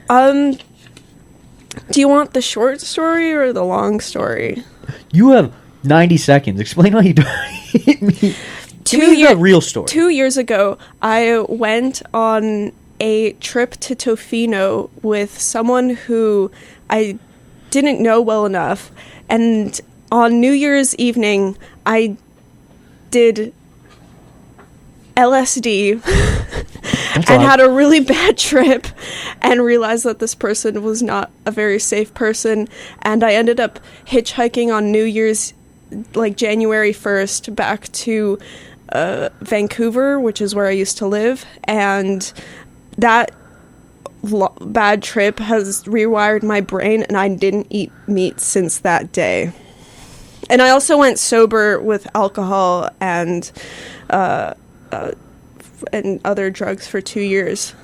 Do you want the short story or the long story? You have 90 seconds. Explain how you do it. Give me the real story. 2 years ago, I went on a trip to Tofino with someone who I didn't know well enough. And on New Year's evening, I did LSD and had a really bad trip and realized that this person was not a very safe person. And I ended up hitchhiking on New Year's, like January 1st, back to Vancouver, which is where I used to live. And that bad trip has rewired my brain, and I didn't eat meat since that day. And I also went sober with alcohol and other drugs for 2 years.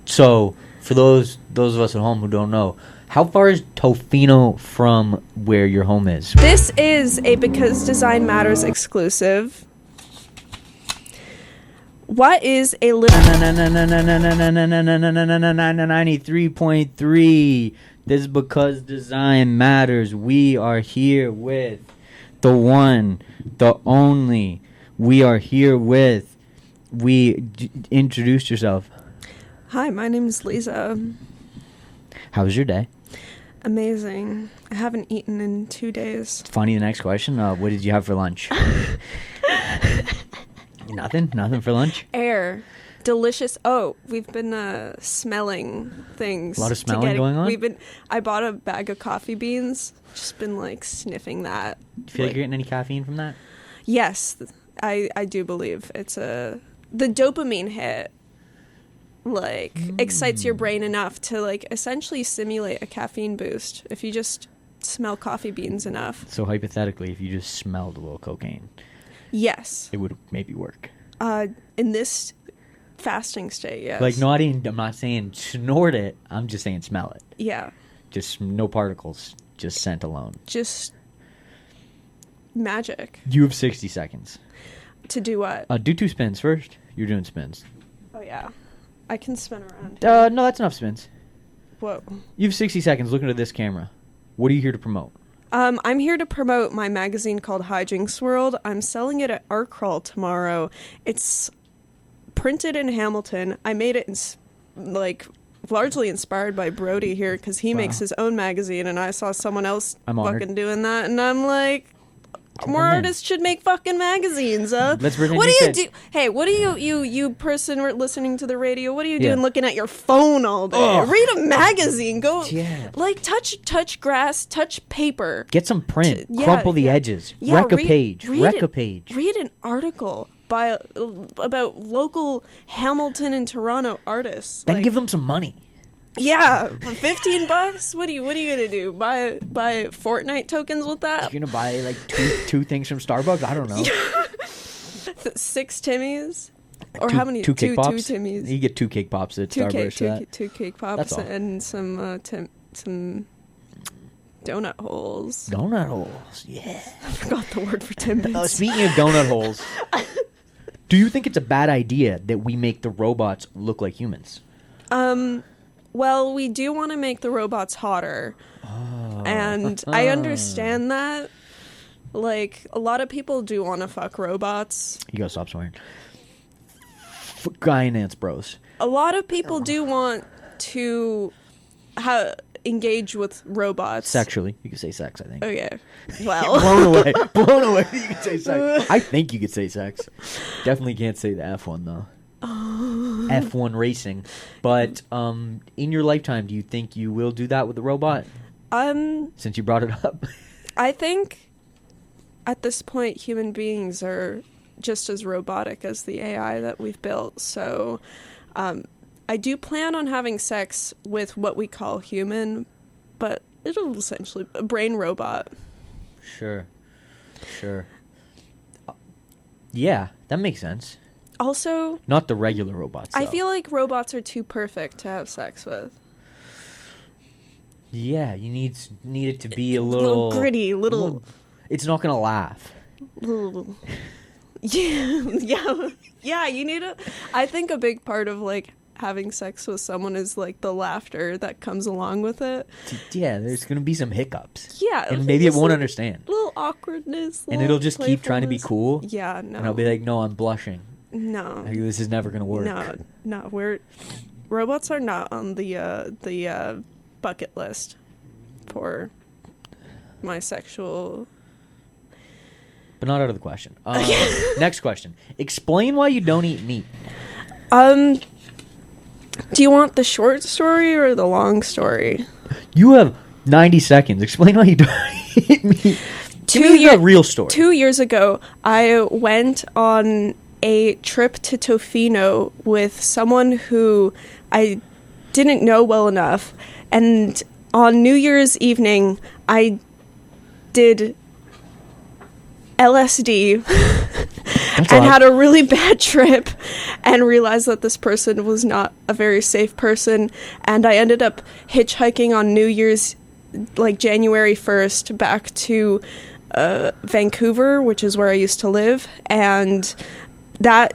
So, for those of us at home who don't know, how far is Tofino from where your home is? This is a Because Design Matters exclusive. What is a little 93.3? This is Because Design Matters. We are here with the one, the only. We are here with. Introduce yourself. Hi, my name is Liza. How was your day? Amazing. I haven't eaten in 2 days. Funny, the next question. What did you have for lunch? Nothing for lunch? Air. Delicious. Oh, we've been smelling things. A lot of smelling going on? I bought a bag of coffee beans. Just been like sniffing that. Do you feel like you're getting any caffeine from that? Yes, I do believe it's the dopamine hit excites your brain enough to like essentially simulate a caffeine boost if you just smell coffee beans enough. So hypothetically, if you just smelled a little cocaine, yes, it would maybe work. In this fasting state, yes. Like I'm not saying snort it. I'm just saying smell it. Yeah. Just no particles. Just scent alone. Just magic. You have 60 seconds. To do what? Do 2 spins first. You're doing spins. Oh, yeah. I can spin around. No, that's enough spins. Whoa. You have 60 seconds. Look into this camera. What are you here to promote? I'm here to promote my magazine called Hijinx World. I'm selling it at Art Crawl tomorrow. It's printed in Hamilton. I made it largely inspired by Brody here because he makes his own magazine, and I saw someone else fucking doing that, and I'm like, more artists should make fucking magazines, huh? Let's bring in what do you do? Hey, what do you person listening to the radio? What are you doing looking at your phone all day? Ugh. Read a magazine. Go, touch grass, touch paper. Get some print. Crumple the edges. Wreck a page. Read an article about local Hamilton and Toronto artists. Then give them some money. Yeah, for $15. What are you gonna do? Buy Fortnite tokens with that? You're gonna buy like two things from Starbucks? I don't know. 6 Timmys, or two, how many? Two cake pops. 2 Timmys. You get 2 cake pops at Starbucks. Two cake pops and some donut holes. Donut holes, yeah. I forgot the word for Timbits. Speaking of donut holes, do you think it's a bad idea that we make the robots look like humans? Well, we do want to make the robots hotter. Oh. And I understand that. Like, a lot of people do want to fuck robots. You gotta stop swearing. Finance bros. A lot of people do want to engage with robots. Sexually. You could say sex, I think. Okay. Well. Blown away. You could say sex. I think you could say sex. Definitely can't say the F1, though. F1 racing. But in your lifetime, do you think you will do that with the robot? Since you brought it up. I think at this point human beings are just as robotic as the AI that we've built. So I do plan on having sex with what we call human, but it'll essentially a brain robot. Sure. Yeah, that makes sense. Also, not the regular robots, though. I feel like robots are too perfect to have sex with. Yeah, you need it to be a little gritty, little. It's not gonna laugh. Yeah. You need I think a big part of like having sex with someone is like the laughter that comes along with it. Yeah, there's gonna be some hiccups. Yeah, and maybe it won't understand. Little awkwardness, and it'll just keep trying to be cool. Yeah, no. And I'll be like, no, I'm blushing. No, like, this is never gonna work. No, robots are not on the bucket list for my sexual. But not out of the question. Next question. Explain why you don't eat meat. Do you want the short story or the long story? You have 90 seconds. Explain why you don't eat meat. Give me the real story. 2 years ago, I went on a trip to Tofino with someone who I didn't know well enough. And on New Year's evening, I did LSD and had a really bad trip and realized that this person was not a very safe person, and I ended up hitchhiking on New Year's, like January 1st, back to Vancouver, which is where I used to live, and that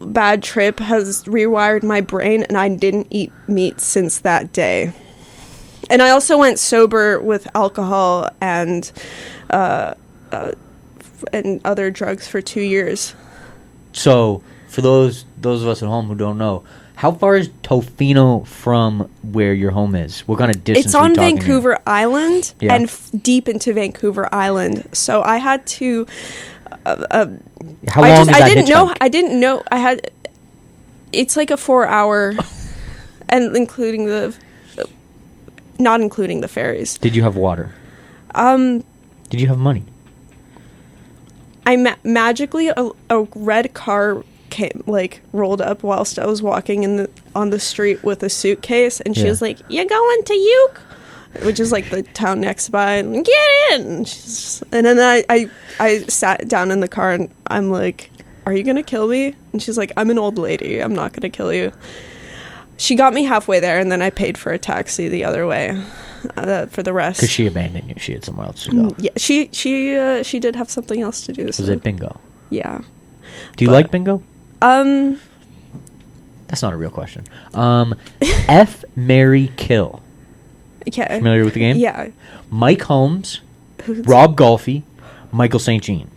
bad trip has rewired my brain, and I didn't eat meat since that day. And I also went sober with alcohol and other drugs for 2 years. So, for those of us at home who don't know, how far is Tofino from where your home is? What kind of distance? It's on Vancouver Island and deep into Vancouver Island. So I had to. How long is that hitchhike? I didn't know. I had. It's like a 4-hour, and not including the ferries. Did you have water? Did you have money? I magically a red car rolled up whilst I was walking on the street with a suitcase, and she was like, "You going to Uke?" Which is like the town next by. And, get in. And then I sat down in the car, and I'm like, "Are you gonna kill me?" And she's like, "I'm an old lady. I'm not gonna kill you." She got me halfway there, and then I paid for a taxi the other way. For the rest, because she abandoned you, she had somewhere else to go. Yeah, she did have something else to do. Was it bingo? Yeah. Do you like bingo? That's not a real question. F, marry, kill. Okay. Familiar with the game? Yeah. Mike Holmes, Rob Golfi, Michael St. Jean.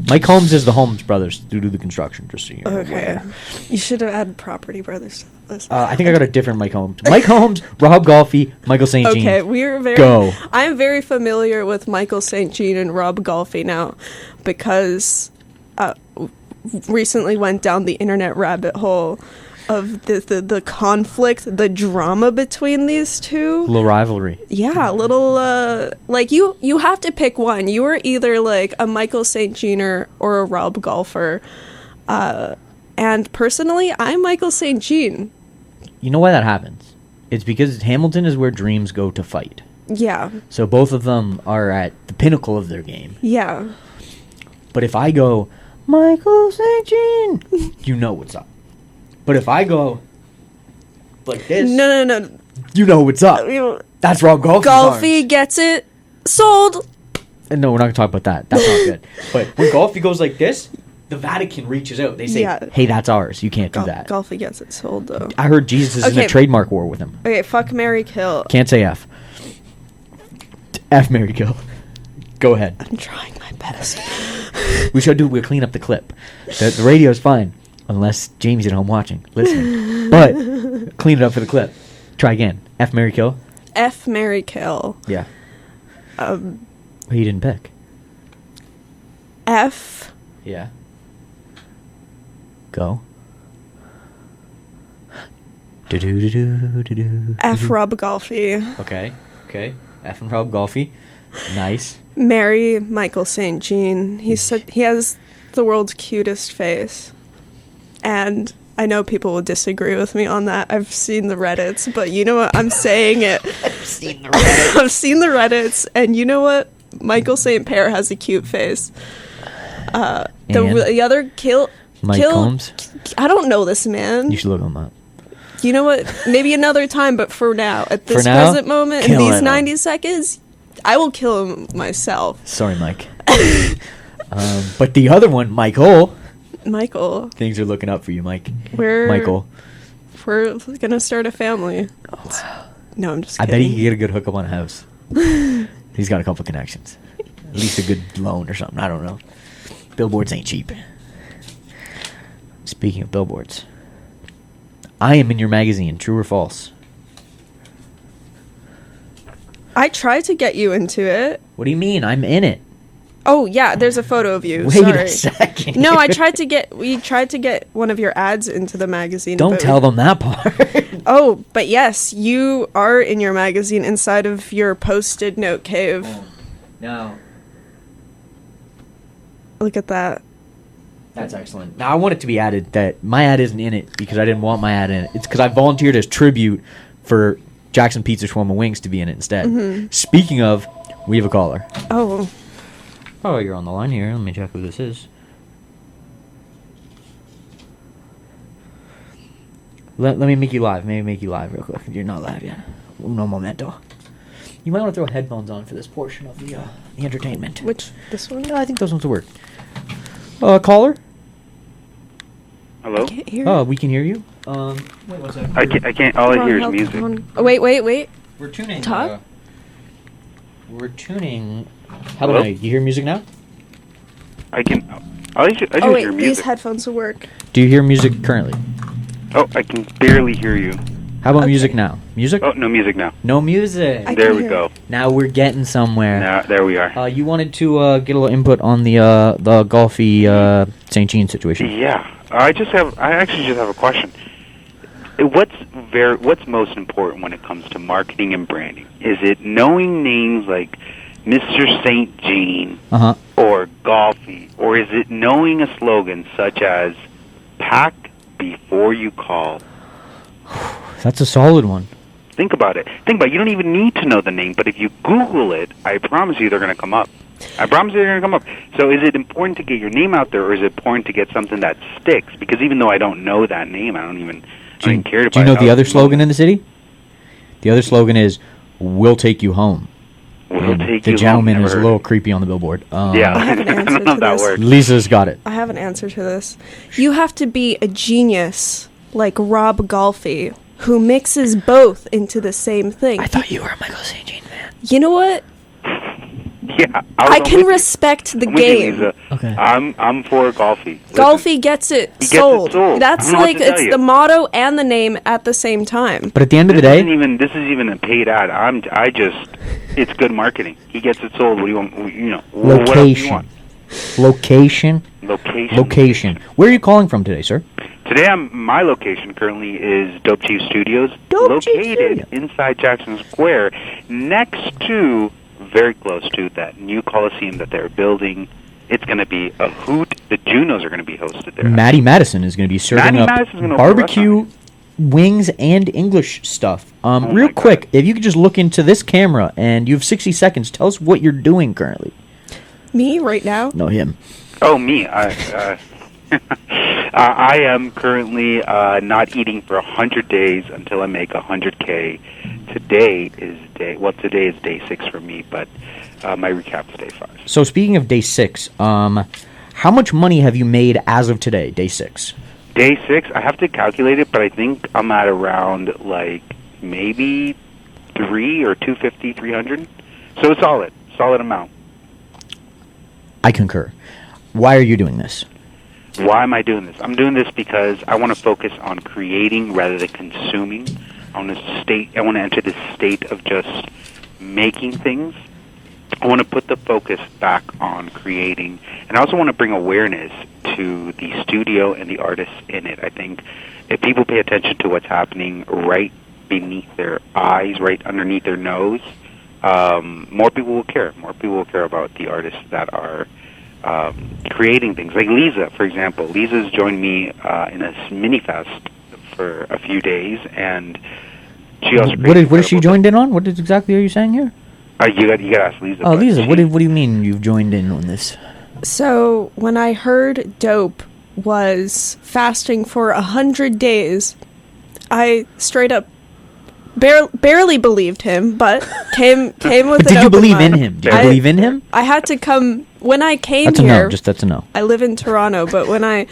Mike Holmes is the Holmes brothers who do the construction, just so you know. Okay. You should have added Property Brothers to the list. I think I got a different Mike Holmes. Mike Holmes, Rob Golfi, Michael St. Jean. Okay, Go. I'm very familiar with Michael St. Jean and Rob Golfi now, because recently went down the internet rabbit hole of the conflict, the drama between these two. Little rivalry. Yeah, little like you have to pick one. You are either like a Michael St. Jeaner or a Rob Golfer. And personally, I'm Michael St. Jean. You know why that happens? It's because Hamilton is where dreams go to fight. Yeah. So both of them are at the pinnacle of their game. Yeah. But if I go, Michael St. Jean, you know what's up. But if I go like this... No. You know what's up. That's Rob Golfi's Golfi arms. gets it. Sold. And no, we're not going to talk about that. That's not good. But when Golfi goes like this, the Vatican reaches out. They say, hey, that's ours. You can't do that. Golfi gets it sold, though. I heard Jesus is in a trademark war with him. Okay, fuck, marry, kill. Can't say F. F, marry, kill. Go ahead. I'm trying my best. We'll clean up the clip. The radio's fine. Unless Jamie's at home watching, listening. But clean it up for the clip. Try again. F, marry, kill. F, marry, kill. Yeah. Who you didn't pick? F. Yeah. Go. F, Rob Golfi. Okay. F and Rob Golfi. Nice. Marry Michael St. Jean. He has the world's cutest face. And I know people will disagree with me on that. I've seen the Reddits, but you know what? I'm saying it. I've seen the Reddits. I've seen the Reddits, and you know what? Michael St. Pear has a cute face. The other Mike Holmes? I don't know this man. You should look him up. You know what? Maybe another time, but for now, at this present moment, in these 90 seconds, I will kill him myself. Sorry, Mike. But the other one, Michael... Michael. Things are looking up for you, Michael. We're Michael. gonna start a family. Oh, wow. No, I'm just I kidding. bet he could get a good hookup on a house. He's got a couple connections. At least a good loan or something. I don't know. Billboards ain't cheap. Speaking of billboards, I am in your magazine. True or false? I tried to get you into it. What do you mean? I'm in it. Oh yeah, there's a photo of you. Wait Sorry. a second. No, we tried to get one of your ads into the magazine. Don't tell them that part. Oh, but yes, you are in your magazine inside of your Post-it note cave. Oh, no. Look at that. That's excellent. Now, I want it to be added that my ad isn't in it because I didn't want my ad in it. It's because I volunteered as tribute for Jackson Pizza Shawarma Wings to be in it instead. Mm-hmm. Speaking of, we have a caller. Oh. Oh, you're on the line here. Let me check who this is. Let me make you live. Maybe make you live real quick. You're not live yet. No momento. You might want to throw headphones on for this portion of the entertainment. This one? No, I think those ones will work. Caller? Hello? I can't hear Oh, we can hear you. Wait one second. I can't. All I hear is music. Oh, wait. We're tuning. Talk? We're tuning. How Hello? about now? You hear music now? I can. I just Oh wait, hear these music. headphones will work. Do you hear music currently? Oh, I can barely hear you. How about Okay. music now? Music? Oh, no music now. No music. I There can we hear go. it. Now we're getting somewhere. Now there we are. You wanted to get a little input on the golfy St. Jean situation. Yeah, I actually just have a question. What's most important when it comes to marketing and branding? Is it knowing names like Mr. St. Jean or Golfy, or is it knowing a slogan such as "Pack before you call"? That's a solid one. Think about it. You don't even need to know the name, but if you Google it, I promise you they're going to come up. So is it important to get your name out there, or is it important to get something that sticks? Because even though I don't know that name, I don't even care about it. Do you know the other slogan in the city? The other slogan is, "We'll take you home." The gentleman is a little creepy on the billboard. Yeah, I have an I answer don't know to if that this. works. Lisa's got it. I have an answer to this. You have to be a genius like Rob Golfy, who mixes both into the same thing. I thought you were a Michael St. Jean fan. You know what? Yeah, I can respect the I'm with you, game. Lisa. Okay. I'm for Golfy. Listen, Golfy gets it He gets it sold. sold. That's I don't know what like to tell it's you. the motto and the name at the same time. But at the end of the day, This is even a paid ad. It's good marketing. He gets it sold. What do you want? What else do you want? Location. Where are you calling from today, sir? Today, my location currently is Dope Chief Studios, Dope Chief located Studio. inside Jackson Square, very close to that new Coliseum that they're building. It's going to be a hoot. The Junos are going to be hosted there. Maddie Madison is going to be serving up barbecue, wings, and English stuff. Real quick, if you could just look into this camera, and you have 60 seconds, tell us what you're doing currently. Me right now? No, him. Oh, me. I am currently not eating for 100 days until I make 100K. Today is day 6 for me, but my recap's day 5. So speaking of day 6, how much money have you made as of today, day 6? Day 6, I have to calculate it, but I think I'm at around maybe 3 or 250, 300. So it's solid amount. I concur. Why are you doing this? Why am I doing this? I'm doing this because I want to focus on creating rather than consuming. I want to enter this state of just making things. I want to put the focus back on creating, and I also want to bring awareness to the studio and the artists in it. I think if people pay attention to what's happening right beneath their eyes, right underneath their nose, more people will care. More people will care about the artists that are creating things. Like Liza, for example. Liza's joined me in a mini-fest for a few days, and she also... What is she joined in on? What exactly are you saying here? You got to ask Liza. Oh, Liza, what do you mean you've joined in on this? So, when I heard Dope was fasting for 100 days, I straight up barely believed him, but came with But an did you open believe mind. in him? Did you believe in him? I had to come when I came That's a here. no. Just that's a no. I live in Toronto, but when I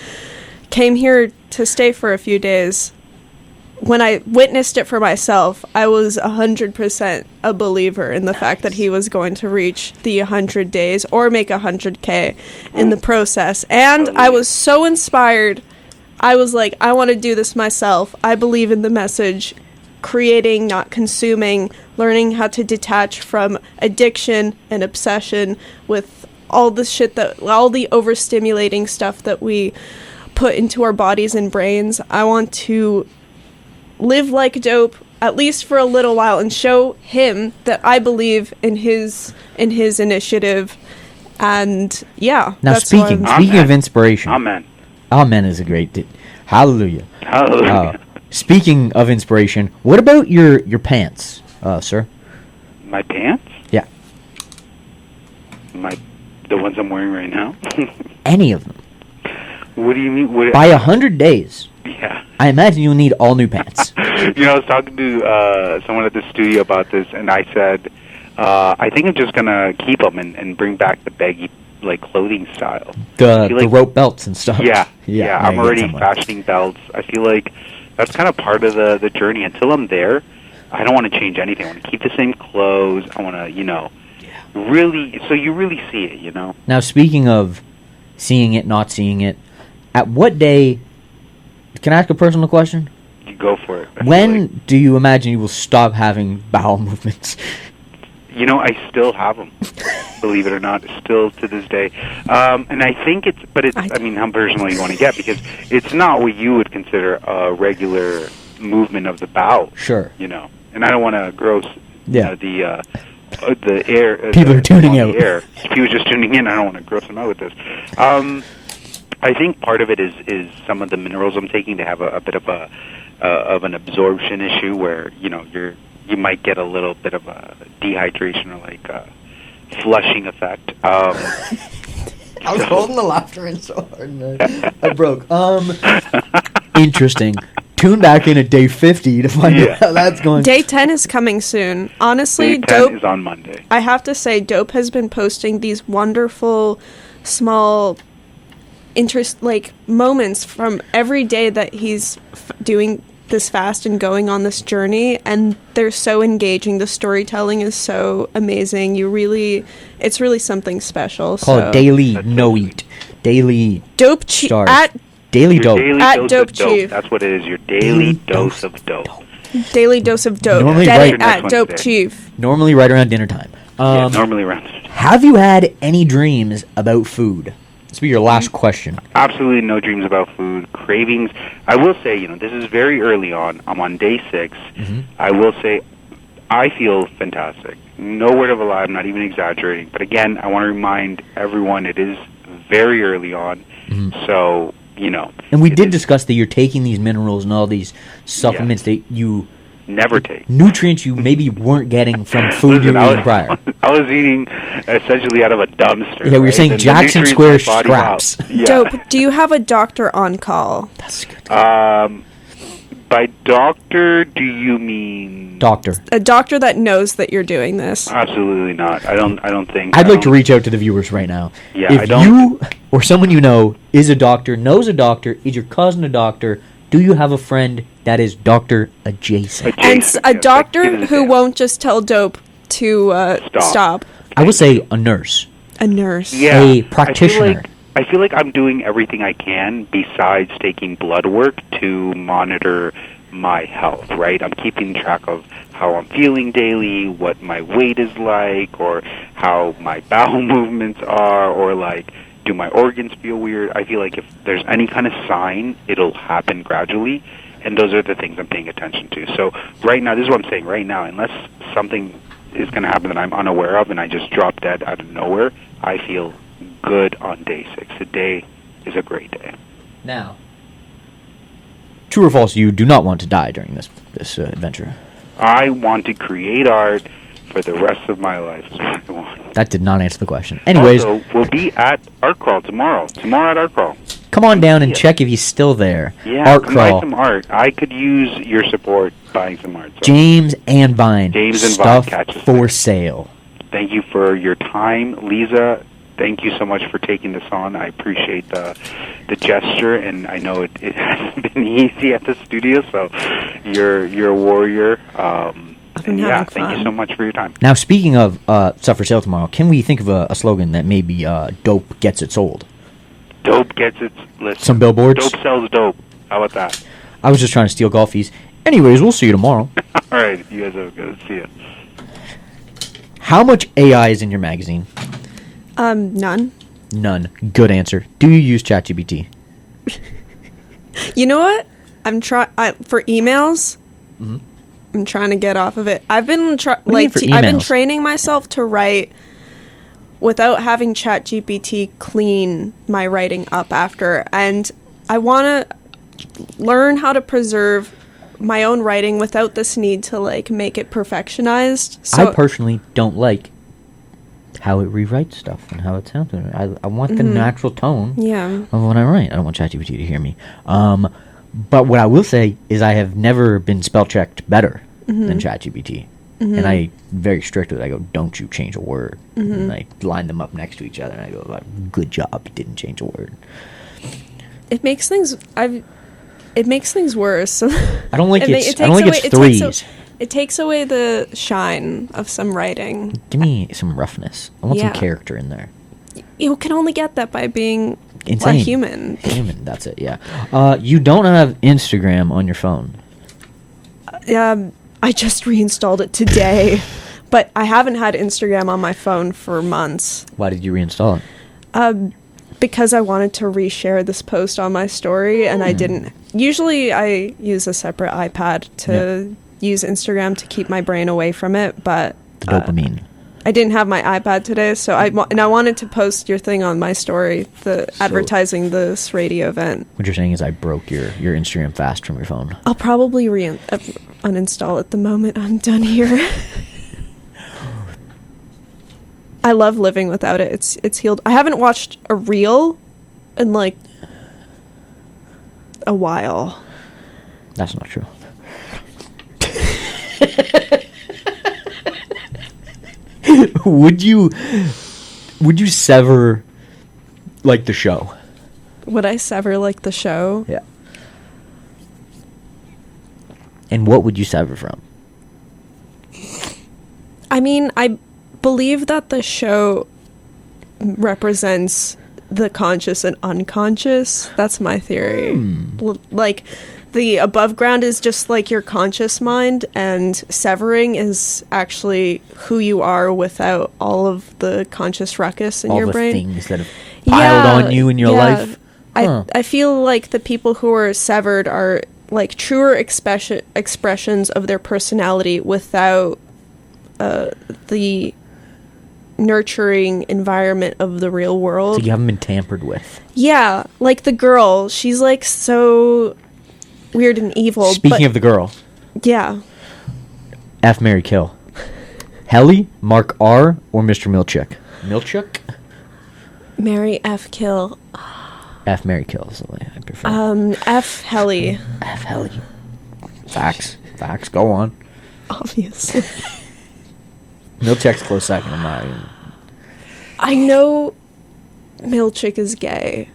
came here to stay for a few days, when I witnessed it for myself, I was 100% a believer in the fact that he was going to reach the 100 days or make 100K in the process. And I was so inspired. I was like, I want to do this myself. I believe in the message. Creating, not consuming, learning how to detach from addiction and obsession with all the all the overstimulating stuff that we put into our bodies and brains. I want to live like Dope, at least for a little while, and show him that I believe in his initiative. And yeah. Now that's why speaking of inspiration. Amen. Amen is a great hallelujah. Hallelujah. Speaking of inspiration, what about your pants, sir? My pants? Yeah. The ones I'm wearing right now? Any of them. What do you mean? By 100 days, Yeah. I imagine you'll need all new pants. I was talking to someone at the studio about this, and I said, I think I'm just going to keep them and bring back the baggy, clothing style. The rope belts and stuff. Yeah. I'm already fashioning belts. I feel like that's kind of part of the journey. Until I'm there, I don't want to change anything. I want to keep the same clothes. I want to, really, so you really see it, Now, speaking of seeing it, not seeing it, at what day, can I ask a personal question? You go for it. When do you imagine you will stop having bowel movements? I still have them, believe it or not, still to this day. And I think how personal you want to get, because it's not what you would consider a regular movement of the bowel. Sure. And I don't want to gross the air. People are tuning out. If he was just tuning in, I don't want to gross them out with this. I think part of it is some of the minerals I'm taking to have a bit of an absorption issue where you might get a little bit of a dehydration or a flushing effect. I was holding the laughter in so hard, man. I broke. Interesting. Tune back in at day 50 to find out how that's going. Day 10 is coming soon. Honestly, day 10 Dope is on Monday. I have to say, Dope has been posting these wonderful, small, moments from every day that he's doing this fast and going on this journey, and they're so engaging. The storytelling is so amazing. It's really something special. Call it daily no eat. Daily Dope at Daily Dope. At Dope Chief. That's what it is, your daily dose of dope. Daily dose of dope. Normally Get right it at Dope Chief. Normally right around dinner time. Normally around dinner time. Have you had any dreams about food? This will be your last question. Absolutely no dreams about food. Cravings. I will say, this is very early on. I'm on day 6. Mm-hmm. I will say I feel fantastic. No word of a lie. I'm not even exaggerating. But again, I want to remind everyone it is very early on. Mm-hmm. So, And we did discuss that you're taking these minerals and all these supplements that you never take. Nutrients you maybe weren't getting from food you were eating prior. I was eating essentially out of a dumpster. Yeah, we were saying Jackson Square scraps. Yeah. Dope. Do you have a doctor on call? That's good. By doctor, do you mean doctor? A doctor that knows that you're doing this. Absolutely not. I don't think. I'd like to reach out to the viewers right now. Yeah, if you or someone you know is a doctor, knows a doctor, is your cousin a doctor, do you have a friend that is doctor adjacent? And a doctor who won't just tell Dope to stop. I would say a nurse. A nurse. Yeah. A practitioner. I feel like I'm doing everything I can besides taking blood work to monitor my health, right? I'm keeping track of how I'm feeling daily, what my weight is like, or how my bowel movements are, or do my organs feel weird? I feel like if there's any kind of sign, it'll happen gradually, and those are the things I'm paying attention to. So right now, this is what I'm saying, right now, unless something is going to happen that I'm unaware of and I just drop dead out of nowhere, I feel good on day 6. Today is a great day. Now, true or false, you do not want to die during this adventure? I want to create art for the rest of my life. Is what I want. That did not answer the question. Anyways, also, we'll be at Art Crawl tomorrow. Tomorrow at Art Crawl. Come on down and check if he's still there. Yeah, Art come Crawl. buy some art. I could use your support buying some art. So. James and Vine. James and Stuff Vine. Catch us for there. sale. Thank you for your time, Liza. Thank you so much for taking this on. I appreciate the gesture, and I know it hasn't been easy at the studio, so you're a warrior. And yeah, thank you so much for your time. Now, speaking of stuff for sale tomorrow, can we think of a slogan that maybe dope gets it sold? Dope gets its listen. Some billboards? Dope sells dope. How about that? I was just trying to steal golfies. Anyways, we'll see you tomorrow. All right, you guys have a good. See ya. How much AI is in your magazine? None. None. Good answer. Do you use ChatGPT? You know what? I'm trying for emails. Mm-hmm. I'm trying to get off of it. I've been What do you mean for I've been emails? training myself to write without having ChatGPT clean my writing up after, and I want to learn how to preserve my own writing without this need to like make it perfectionized. So I personally don't like how it rewrites stuff and how it sounds. I want the natural tone of when I write. I don't want ChatGPT to hear me. But what I will say is I have never been spell checked better than ChatGPT. And I very strict with it. I go, don't you change a word. And I line them up next to each other and I go, like, good job, you didn't change a word. it makes things worse. I don't like its it threes. It takes away the shine of some writing. Give me some roughness. I want some character in there. You can only get that by being Insane. a human. Human, that's it, yeah. You don't have Instagram on your phone. I just reinstalled it today, but I haven't had Instagram on my phone for months. Why did you reinstall it? Because I wanted to reshare this post on my story, and I didn't. Usually I use a separate iPad to use Instagram to keep my brain away from it, but The dopamine. I didn't have my iPad today, so I wanted to post your thing on my story, advertising this radio event. What you're saying is I broke your Instagram fast from your phone. I'll probably uninstall it the moment I'm done here. I love living without it. It's healed. I haven't watched a reel in like a while. That's not true. Would you sever like the show? Would I sever like the show? Yeah. And what would you sever from? I mean, I believe that the show represents the conscious and unconscious. That's my theory. Like, the above ground is just like your conscious mind, and severing is actually who you are without all of the conscious ruckus in all your the brain. things that have piled on you in your life. I feel like the people who are severed are like truer expressions of their personality without the nurturing environment of the real world. So you haven't been tampered with. Yeah, like the girl, she's like so weird and evil. Speaking of the girl, yeah, F, marry, kill. Helly, Mark R, or Mr. Milchick? Milchick? marry, F, kill. F, marry, kill is the way I prefer. F, Helly. F, Helly. Facts, go on. Obviously. Milchick's close second. I'm not even... I know Milchick is gay,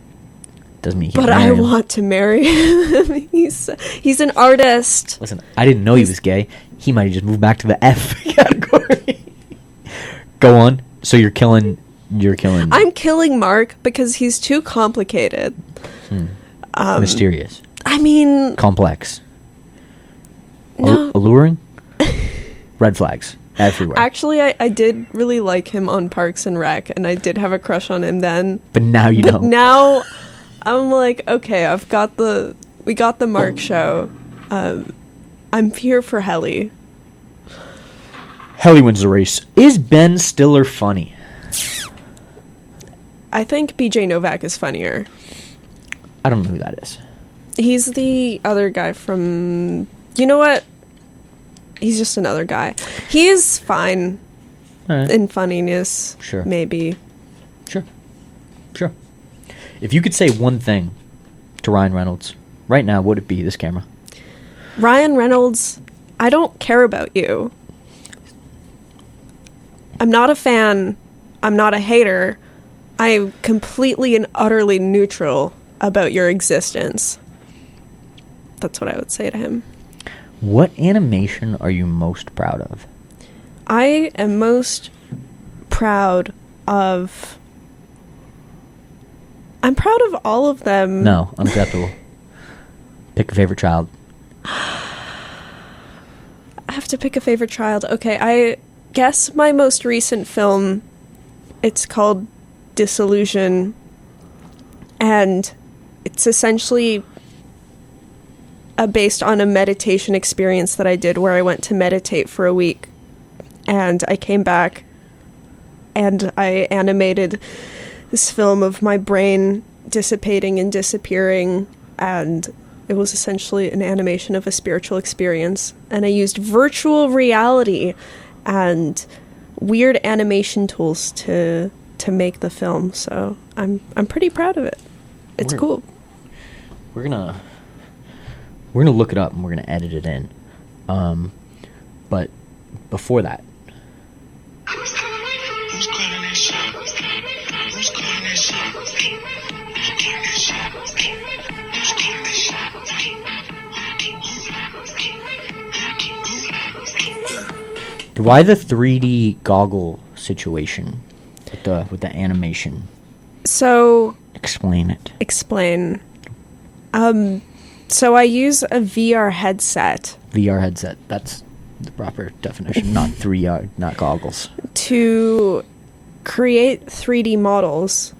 Doesn't mean he but can I marry him. want to marry him. He's an artist. Listen, I didn't know he was gay. He might have just moved back to the F category. Go on. So you're killing... I'm killing Mark because he's too complicated. Mysterious. I mean... Complex. No. Alluring? Red flags. Everywhere. Actually, I did really like him on Parks and Rec, and I did have a crush on him then. But now you don't. Now, I'm like, okay, we got the Mark show. I'm here for Helly. Helly wins the race. Is Ben Stiller funny? I think BJ Novak is funnier. I don't know who that is. He's the other guy from... You know what? He's just another guy. He is fine in funniness. Sure. Maybe. Sure. If you could say one thing to Ryan Reynolds right now, would it be this camera? Ryan Reynolds, I don't care about you. I'm not a fan. I'm not a hater. I'm completely and utterly neutral about your existence. That's what I would say to him. What animation are you most proud of? I am most proud of... I'm proud of all of them. No, unacceptable. Pick a favorite child. I have to pick a favorite child. Okay, I guess my most recent film, it's called Disillusion, and it's essentially based on a meditation experience that I did where I went to meditate for a week, and I came back and I animated this film of my brain dissipating and disappearing, and it was essentially an animation of a spiritual experience, and I used virtual reality and weird animation tools to make the film. So I'm pretty proud of it. It's cool. We're gonna look it up and we're gonna edit it in. But before that, Who's calling that shit? Who's calling that shit? Who's calling that shit? Who's calling that shit? why the 3D goggle situation with the animation? So Explain it. explain. So I use a VR headset VR headset. That's the proper definition. Not 3R, not goggles. to create 3D models.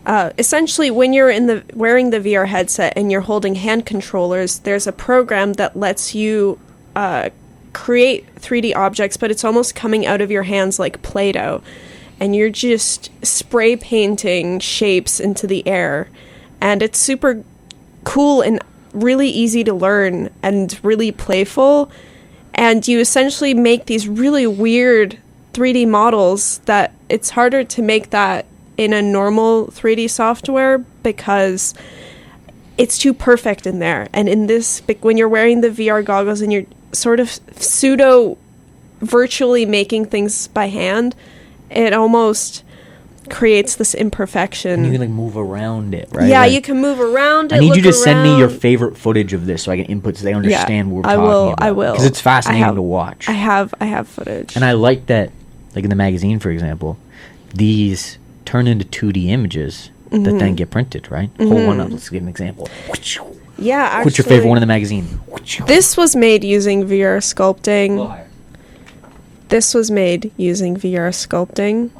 Essentially, when you're wearing the VR headset and you're holding hand controllers, there's a program that lets you create 3D objects, but it's almost coming out of your hands like Play-Doh. And you're just spray painting shapes into the air. And it's super cool and really easy to learn and really playful. And you essentially make these really weird 3D models that it's harder to make that in a normal 3D software because it's too perfect in there. And in this, when you're wearing the VR goggles and you're sort of pseudo virtually making things by hand, it almost creates this imperfection. And you can like move around it, right? Yeah, Like, you can move around it. I need you to look send me your around. favorite footage of this so I can input so they understand what we're I talking will, about. I will. Because it's fascinating to watch. I have footage. And I like that, like in the magazine, for example, these turn into 2D images that then get printed, right? Hold one up. Let's give an example. Yeah, actually. What's your favorite one in the magazine? This was made using VR sculpting. A little higher. This was made using VR sculpting.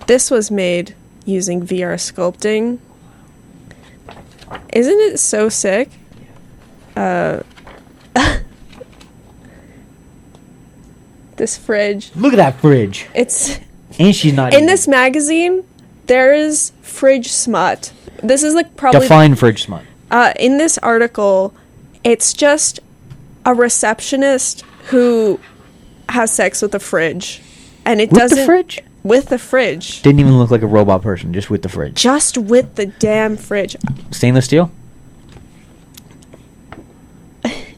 This was made using VR sculpting. Isn't it so sick? This fridge. Look at that fridge. It's And she's not in eating. this magazine. There is Fridge Smut. This is like probably Define Fridge Smut. in this article. It's just a receptionist who has sex with a fridge, and it With doesn't the fridge? with the fridge. Didn't even look like a robot person, just with the fridge. Just with the damn fridge. Stainless steel?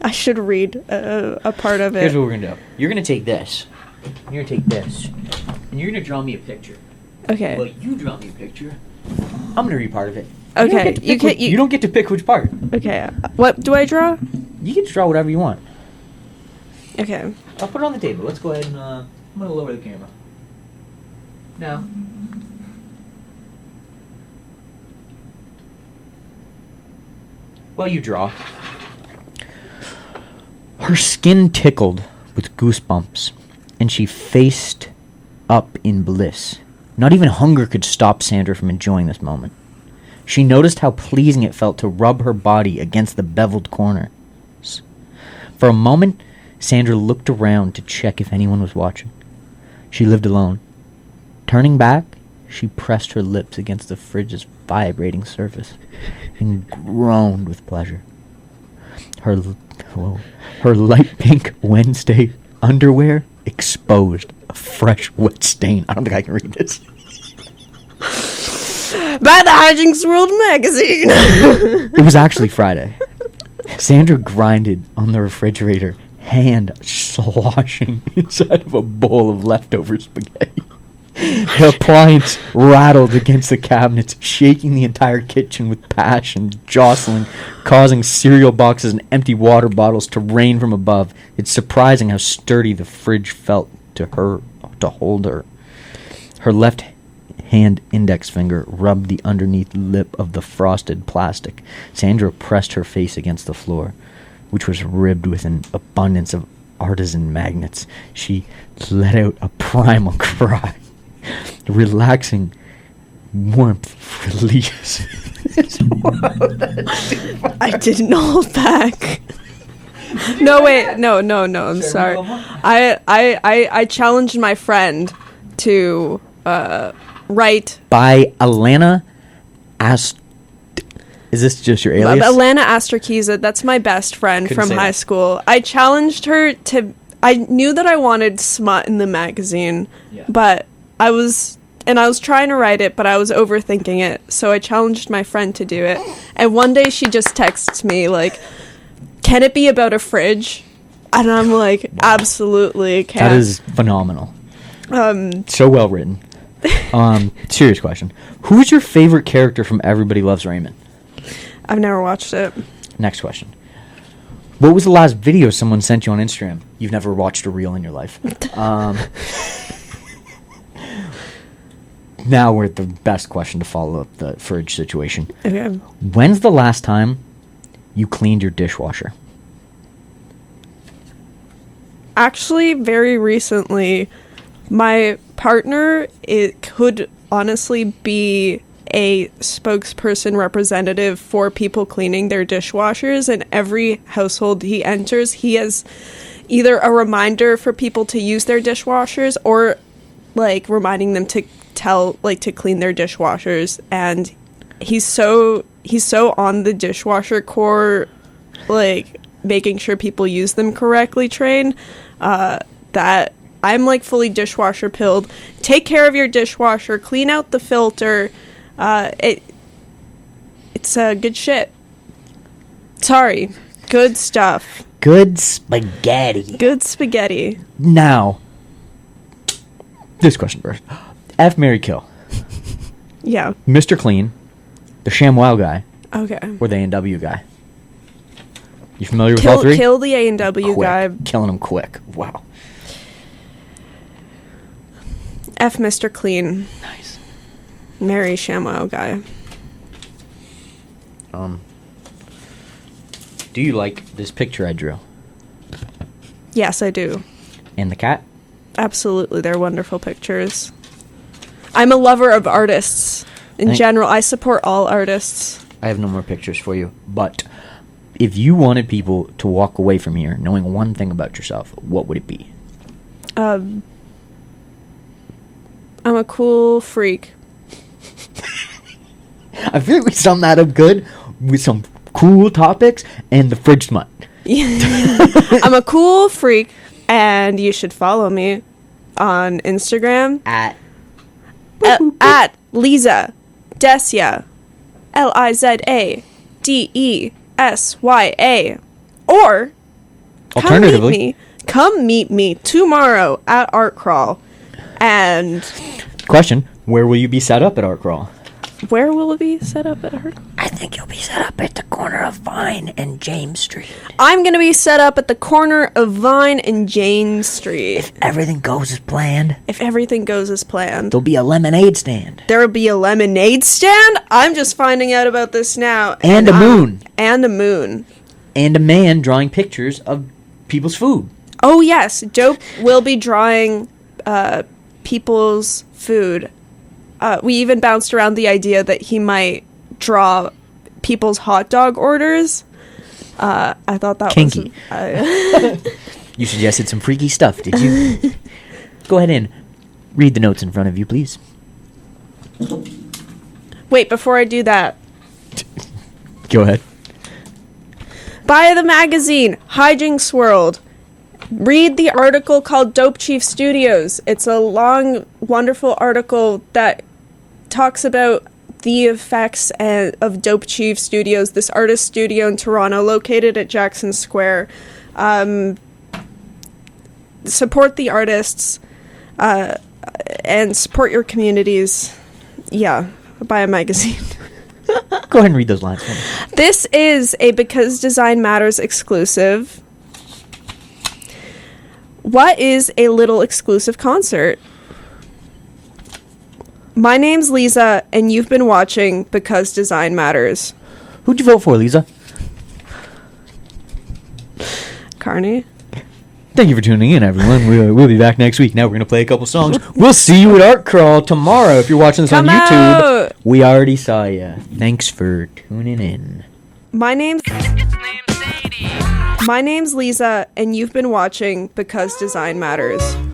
I should read a part of Here's it. what we're gonna do. You're gonna take this. You're gonna take this. And you're gonna draw me a picture. Well, Okay. you draw me a picture. I'm gonna read part of it. Okay, You don't get to pick which part. Okay. What do I draw? You get to draw whatever you want. Okay. I'll put it on the table. Let's go ahead and I'm gonna lower the camera. Now. Well, you draw. Her skin tickled with goosebumps, and she faced up in bliss. Not even hunger could stop Sandra from enjoying this moment. She noticed how pleasing it felt to rub her body against the beveled corners. For a moment, Sandra looked around to check if anyone was watching. She lived alone. Turning back, she pressed her lips against the fridge's vibrating surface and groaned with pleasure. Her light pink Wednesday underwear exposed a fresh wet stain. I don't think I can read this. By the Hijinx World Magazine. It was actually Friday. Sandra grinded on the refrigerator, hand sloshing inside of a bowl of leftover spaghetti. The appliance rattled against the cabinets, shaking the entire kitchen with passion, jostling, causing cereal boxes and empty water bottles to rain from above. It's surprising how sturdy the fridge felt to hold her. Her left hand index finger rubbed the underneath lip of the frosted plastic. Sandra pressed her face against the floor, which was ribbed with an abundance of artisan magnets. She let out a primal cry. Relaxing warmth release. I didn't hold back. No, wait. No. I'm sorry. I challenged my friend to write. By Alana Is this just your alias? Alana Astrakiza. That's my best friend from high school. I challenged her to. I knew that I wanted smut in the magazine, but I was trying to write it, but I was overthinking it. So I challenged my friend to do it. And one day she just texts me like, "Can it be about a fridge?" And I'm like, "Absolutely can." That is phenomenal. So well written. Serious question. Who's your favorite character from Everybody Loves Raymond? I've never watched it. Next question. What was the last video someone sent you on Instagram? You've never watched a reel in your life. Now we're at the best question to follow up the fridge situation. Okay. When's the last time you cleaned your dishwasher? Actually, very recently. My partner, it could honestly be a spokesperson representative for people cleaning their dishwashers. In every household he enters, he has either a reminder for people to use their dishwashers or like reminding them to clean their dishwashers. And he's so on the dishwasher core, like making sure people use them correctly train, that I'm like fully dishwasher pilled. Take care of your dishwasher, clean out the filter. It's good shit. Sorry. Good stuff. Good spaghetti. Good spaghetti. Now, this question first. F, marry, kill. Yeah. Mr. Clean, the ShamWow guy, Okay. or the A&W guy? You familiar with all three? Kill the A&W guy. Killing him quick. Wow. F Mr. Clean. Nice. Marry ShamWow guy. Do you like this picture I drew? Yes, I do. And the cat? Absolutely. They're wonderful pictures. I'm a lover of artists. In general, I support all artists. I have no more pictures for you, but if you wanted people to walk away from here knowing one thing about yourself, what would it be? I'm a cool freak. I feel like we summed that up good with some cool topics and the fridge smut. I'm a cool freak, and you should follow me on Instagram At Liza Desya, LIZA DESYA, or alternatively, come meet me tomorrow at Art Crawl. And question: where will you be set up at Art Crawl? where will it be set up at Art? I think you'll be set up at the corner of Vine and James Street. I'm gonna be set up at the corner of Vine and Jane Street. If everything goes as planned, If everything goes as planned. there'll be a lemonade stand. There will be a lemonade stand? I'm just finding out about this now. And a moon. And a moon. And a man drawing pictures of people's food. Oh, yes. Dope will be drawing people's food. We even bounced around the idea that he might draw people's hot dog orders. I thought that Kinky. was... You suggested some freaky stuff, did you? Go ahead and read the notes in front of you, please. Wait, before I do that. Go ahead. Buy the magazine, Hijinx World. Read the article called Dope Chief Studios. It's a long, wonderful article that talks about the effects of Dope Chief Studios, this artist studio in Toronto, located at Jackson Square. Support the artists, and support your communities. Yeah, buy a magazine. Go ahead and read those lines for me. This is a Because Design Matters exclusive. What is a little exclusive concert? My name's Liza, and you've been watching Because Design Matters. Who'd you vote for, Liza? Carney? Thank you for tuning in, everyone. We'll be back next week. Now we're going to play a couple songs. We'll see you at Art Crawl tomorrow. If you're watching this on YouTube, out. We already saw you. Thanks for tuning in. My name's Liza, and you've been watching Because Design Matters.